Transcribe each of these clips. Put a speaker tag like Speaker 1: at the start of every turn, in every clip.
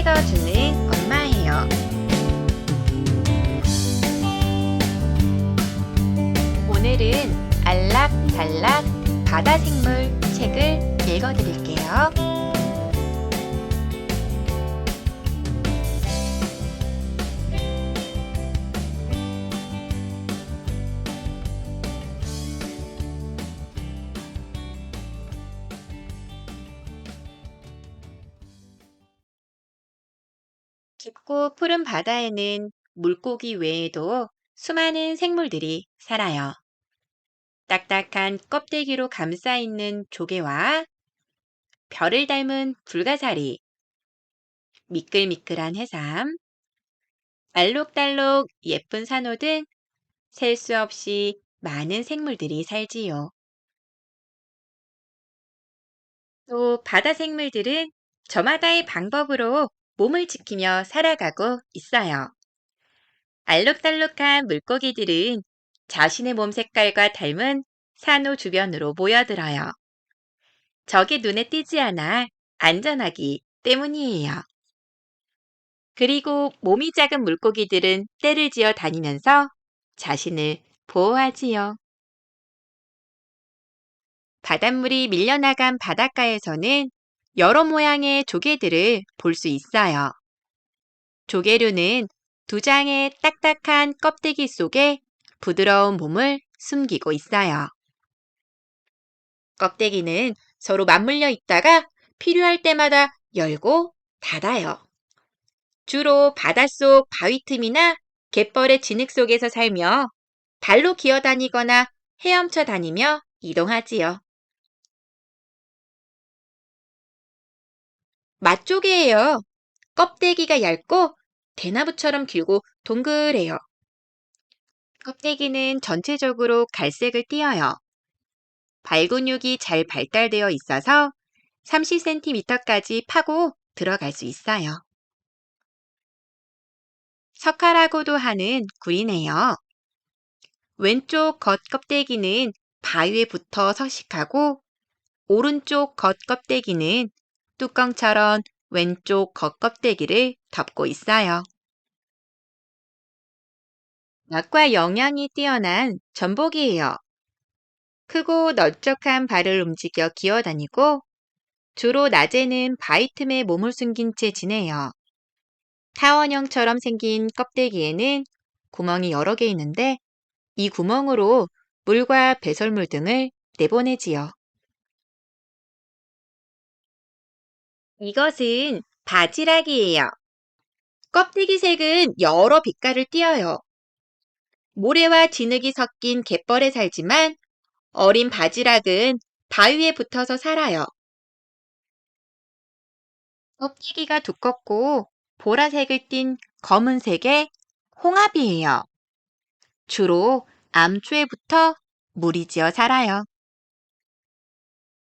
Speaker 1: 읽어주는 엄마예요. 오늘은 알락달락 바다생물 책을 읽어드릴게요. 깊고 푸른 바다에는 물고기 외에도 수많은 생물들이 살아요. 딱딱한 껍데기로 감싸있는 조개와 별을 닮은 불가사리, 미끌미끌한 해삼, 알록달록 예쁜 산호 등 셀 수 없이 많은 생물들이 살지요. 또 바다 생물들은 저마다의 방법으로 몸을 지키며 살아가고 있어요. 알록달록한 물고기들은 자신의 몸 색깔과 닮은 산호 주변으로 모여들어요. 적의 눈에 띄지 않아 안전하기 때문이에요. 그리고 몸이 작은 물고기들은 떼를 지어 다니면서 자신을 보호하지요. 바닷물이 밀려나간 바닷가에서는 여러 모양의 조개들을 볼 수 있어요. 조개류는 두 장의 딱딱한 껍데기 속에 부드러운 몸을 숨기고 있어요. 껍데기는 서로 맞물려 있다가 필요할 때마다 열고 닫아요. 주로 바닷속 바위 틈이나 갯벌의 진흙 속에서 살며 발로 기어다니거나 헤엄쳐 다니며 이동하지요. 맛조개예요. 껍데기가 얇고 대나무처럼 길고 동글해요. 껍데기는 전체적으로 갈색을 띠어요. 발 근육이 잘 발달되어 있어서 30cm까지 파고 들어갈 수 있어요. 석화라고도 하는 굴이네요. 왼쪽 겉껍데기는 바위에 붙어 서식하고 오른쪽 겉껍데기는 뚜껑처럼 왼쪽 겉껍데기를 덮고 있어요. 맛과 영양이 뛰어난 전복이에요. 크고 널쩍한 발을 움직여 기어다니고 주로 낮에는 바위 틈에 몸을 숨긴 채 지내요. 타원형처럼 생긴 껍데기에는 구멍이 여러 개 있는데 이 구멍으로 물과 배설물 등을 내보내지요. 이것은 바지락이에요. 껍데기 색은 여러 빛깔을 띠어요. 모래와 진흙이 섞인 갯벌에 살지만 어린 바지락은 바위에 붙어서 살아요. 껍데기가 두껍고 보라색을 띤 검은색의 홍합이에요. 주로 암초에 붙어 무리 지어 살아요.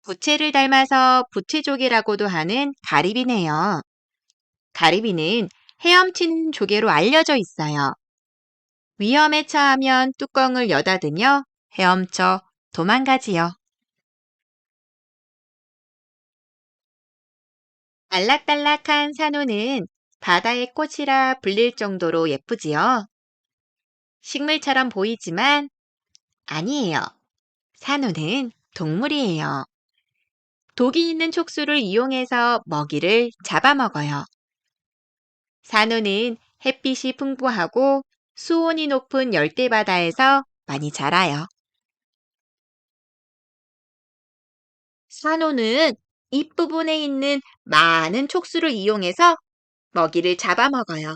Speaker 1: 부채를 닮아서 부채조개라고도 하는 가리비네요. 가리비는 헤엄치는 조개로 알려져 있어요. 위험에 처하면 뚜껑을 여닫으며 헤엄쳐 도망가지요. 알락달락한 산호는 바다의 꽃이라 불릴 정도로 예쁘지요. 식물처럼 보이지만 아니에요. 산호는 동물이에요. 독이 있는 촉수를 이용해서 먹이를 잡아먹어요. 산호는 햇빛이 풍부하고 수온이 높은 열대바다에서 많이 자라요. 산호는 잎 부분에 있는 많은 촉수를 이용해서 먹이를 잡아먹어요.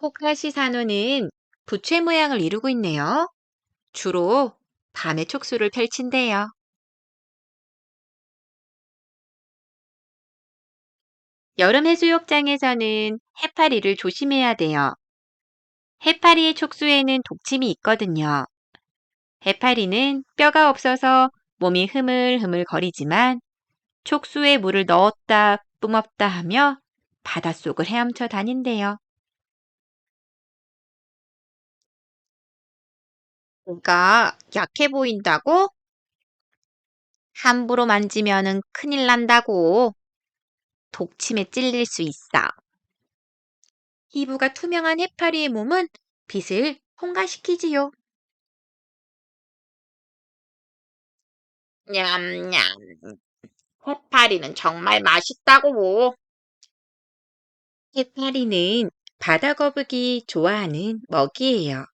Speaker 1: 호카시 산호는 부채 모양을 이루고 있네요. 주로 밤에 촉수를 펼친대요. 여름 해수욕장에서는 해파리를 조심해야 돼요. 해파리의 촉수에는 독침이 있거든요. 해파리는 뼈가 없어서 몸이 흐물흐물 거리지만 촉수에 물을 넣었다 뿜었다 하며 바닷속을 헤엄쳐 다닌대요. 뭔가 약해 보인다고? 함부로 만지면은 큰일 난다고. 독침에 찔릴 수 있어. 피부가 투명한 해파리의 몸은 빛을 통과시키지요. 냠냠. 해파리는 정말 맛있다고. 해파리는 바다 거북이 좋아하는 먹이예요.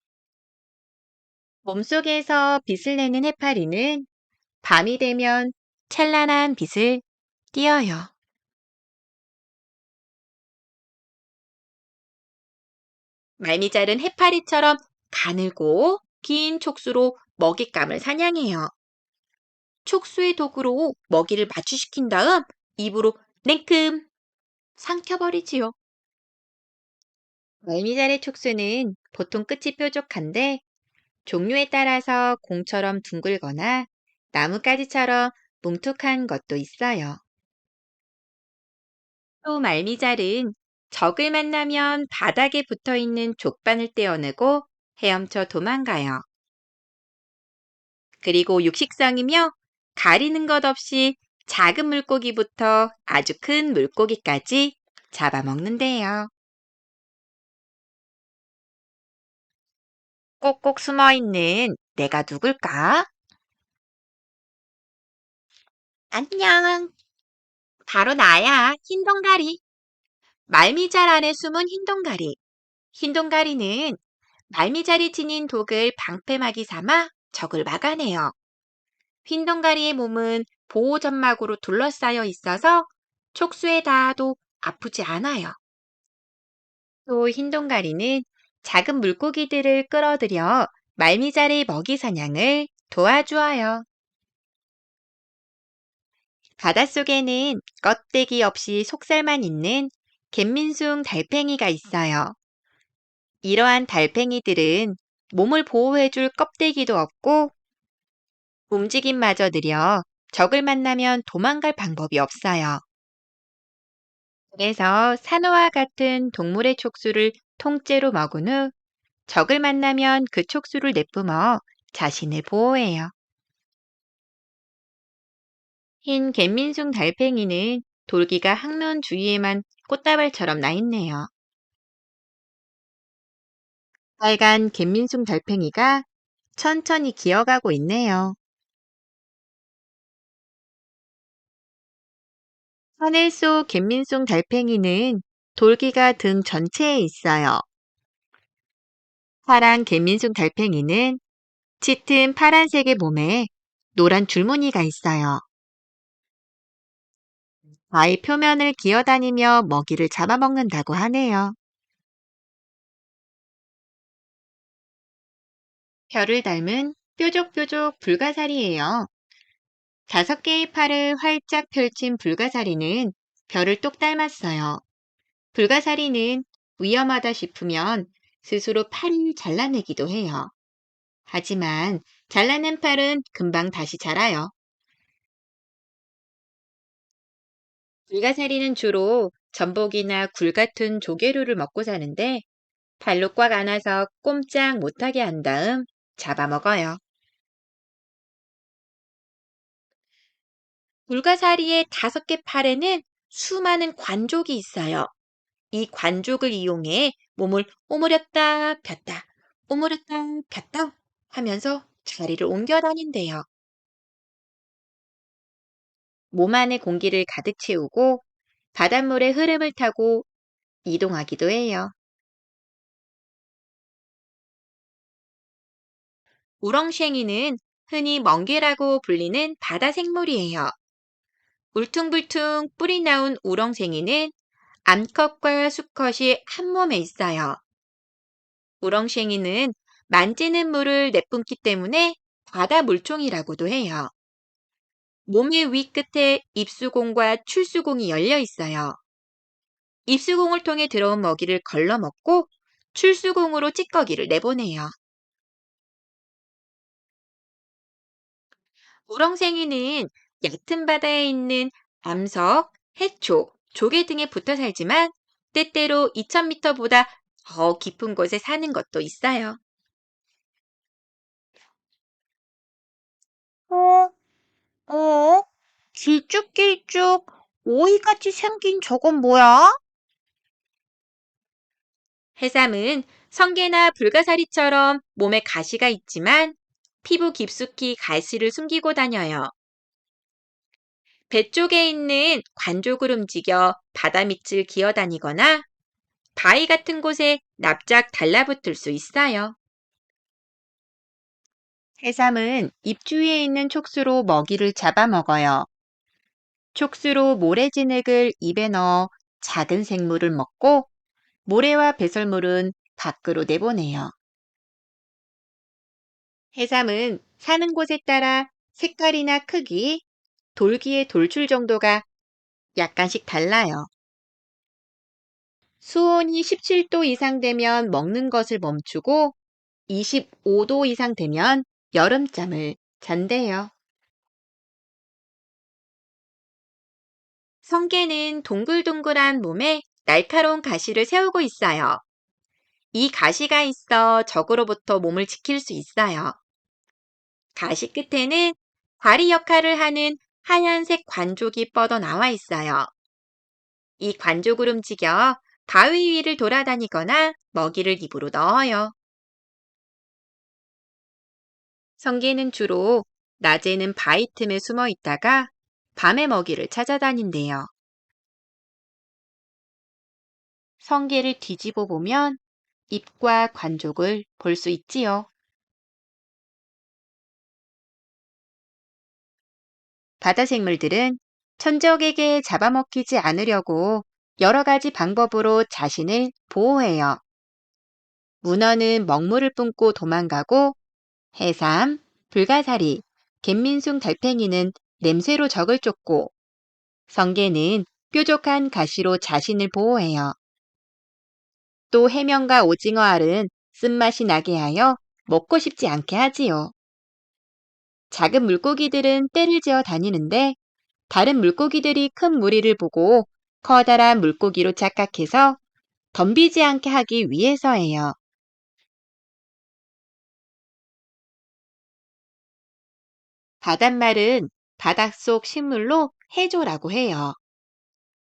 Speaker 1: 몸속에서 빛을 내는 해파리는 밤이 되면 찬란한 빛을 띄어요. 말미잘은 해파리처럼 가늘고 긴 촉수로 먹잇감을 사냥해요. 촉수의 도구로 먹이를 마취시킨 다음 입으로 냉큼 삼켜버리지요. 말미잘의 촉수는 보통 끝이 뾰족한데 종류에 따라서 공처럼 둥글거나 나뭇가지처럼 뭉툭한 것도 있어요. 또 말미잘은 적을 만나면 바닥에 붙어 있는 족반을 떼어내고 헤엄쳐 도망가요. 그리고 육식성이며 가리는 것 없이 작은 물고기부터 아주 큰 물고기까지 잡아먹는데요. 꼭꼭 숨어 있는 내가 누굴까? 안녕. 바로 나야, 흰동가리. 말미잘 안에 숨은 흰동가리. 흰동가리는 말미잘이 지닌 독을 방패막이 삼아 적을 막아내요. 흰동가리의 몸은 보호점막으로 둘러싸여 있어서 촉수에 닿아도 아프지 않아요. 또 흰동가리는 작은 물고기들을 끌어들여 말미잘의 먹이 사냥을 도와주어요. 바닷속에는 껍데기 없이 속살만 있는 갯민숭 달팽이가 있어요. 이러한 달팽이들은 몸을 보호해줄 껍데기도 없고 움직임마저 느려 적을 만나면 도망갈 방법이 없어요. 그래서 산호와 같은 동물의 촉수를 통째로 먹은 후 적을 만나면 그 촉수를 내뿜어 자신을 보호해요. 흰 갯민숭 달팽이는 돌기가 항문 주위에만 꽃다발처럼 나 있네요. 빨간 갯민숭 달팽이가 천천히 기어가고 있네요. 하늘 속 갯민숭 달팽이는 돌기가 등 전체에 있어요. 파란 갯민숭 달팽이는 짙은 파란색의 몸에 노란 줄무늬가 있어요. 바위 표면을 기어다니며 먹이를 잡아먹는다고 하네요. 별을 닮은 뾰족뾰족 불가사리예요. 5개의 팔을 활짝 펼친 불가사리는 별을 똑 닮았어요. 불가사리는 위험하다 싶으면 스스로 팔을 잘라내기도 해요. 하지만 잘라낸 팔은 금방 다시 자라요. 불가사리는 주로 전복이나 굴 같은 조개류를 먹고 사는데 발로 꽉 안아서 꼼짝 못하게 한 다음 잡아먹어요. 불가사리의 5개 팔에는 수많은 관족이 있어요. 이 관족을 이용해 몸을 오므렸다 폈다, 오므렸다 폈다 하면서 자리를 옮겨 다닌대요. 몸 안에 공기를 가득 채우고 바닷물의 흐름을 타고 이동하기도 해요. 우렁쉥이는 흔히 멍게라고 불리는 바다 생물이에요. 울퉁불퉁 뿔이 나온 우렁쉥이는 암컷과 수컷이 한 몸에 있어요. 우렁쉥이는 만지는 물을 내뿜기 때문에 바다 물총이라고도 해요. 몸의 위끝에 입수공과 출수공이 열려 있어요. 입수공을 통해 들어온 먹이를 걸러먹고 출수공으로 찌꺼기를 내보내요. 우렁생이는 얕은 바다에 있는 암석, 해초, 조개 등에 붙어 살지만 때때로 2000m보다 더 깊은 곳에 사는 것도 있어요. 어, 어, 길쭉길쭉
Speaker 2: 오이같이 생긴 저건 뭐야?
Speaker 1: 해삼은 성게나 불가사리처럼 몸에 가시가 있지만 피부 깊숙이 가시를 숨기고 다녀요. 배 쪽에 있는 관족을 움직여 바다 밑을 기어다니거나 바위 같은 곳에 납작 달라붙을 수 있어요. 해삼은 입 주위에 있는 촉수로 먹이를 잡아먹어요. 촉수로 모래진액을 입에 넣어 작은 생물을 먹고 모래와 배설물은 밖으로 내보내요. 해삼은 사는 곳에 따라 색깔이나 크기, 돌기의 돌출 정도가 약간씩 달라요. 수온이 17도 이상 되면 먹는 것을 멈추고 25도 이상 되면 여름잠을 잔대요. 성게는 동글동글한 몸에 날카로운 가시를 세우고 있어요. 이 가시가 있어 적으로부터 몸을 지킬 수 있어요. 가시 끝에는 다리 역할을 하는 하얀색 관족이 뻗어 나와 있어요. 이 관족을 움직여 바위 위를 돌아다니거나 먹이를 입으로 넣어요. 성게는 주로 낮에는 바위 틈에 숨어 있다가 밤에 먹이를 찾아다닌대요. 성게를 뒤집어 보면 입과 관족을 볼 수 있지요. 바다 생물들은 천적에게 잡아먹히지 않으려고 여러 가지 방법으로 자신을 보호해요. 문어는 먹물을 뿜고 도망가고 해삼, 불가사리, 갯민숭 달팽이는 냄새로 적을 쫓고 성게는 뾰족한 가시로 자신을 보호해요. 또 해명과 오징어 알은 쓴맛이 나게 하여 먹고 싶지 않게 하지요. 작은 물고기들은 떼를 지어 다니는데 다른 물고기들이 큰 무리를 보고 커다란 물고기로 착각해서 덤비지 않게 하기 위해서예요. 바닷말은 바닷속 식물로 해조라고 해요.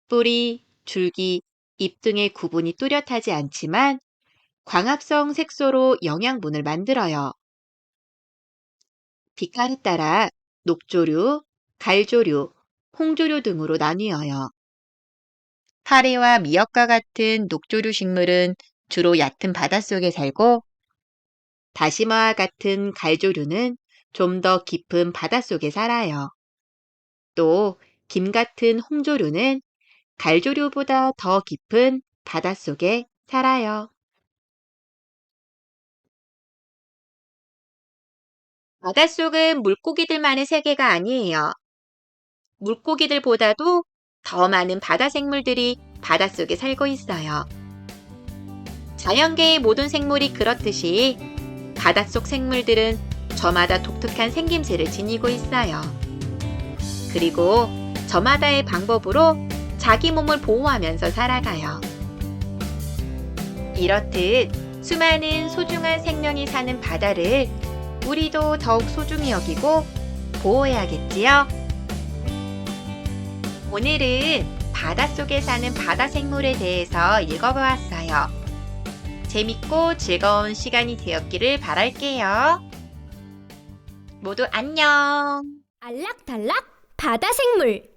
Speaker 1: 뿌리, 줄기, 잎 등의 구분이 뚜렷하지 않지만 광합성 색소로 영양분을 만들어요. 빛깔에 따라 녹조류, 갈조류, 홍조류 등으로 나뉘어요. 파리와 미역과 같은 녹조류 식물은 주로 얕은 바닷속에 살고 다시마와 같은 갈조류는 좀 더 깊은 바닷속에 살아요. 또 김 같은 홍조류는 갈조류보다 더 깊은 바닷속에 살아요. 바닷속은 물고기들만의 세계가 아니에요. 물고기들보다도 더 많은 바다 생물들이 바닷속에 살고 있어요. 자연계의 모든 생물이 그렇듯이 바닷속 생물들은 저마다 독특한 생김새를 지니고 있어요. 그리고 저마다의 방법으로 자기 몸을 보호하면서 살아가요. 이렇듯 수많은 소중한 생명이 사는 바다를 우리도 더욱 소중히 여기고 보호해야겠지요? 오늘은 바닷속에 사는 바다 생물에 대해서 읽어보았어요. 재밌고 즐거운 시간이 되었기를 바랄게요. 모두 안녕!
Speaker 3: 알락달락 바다생물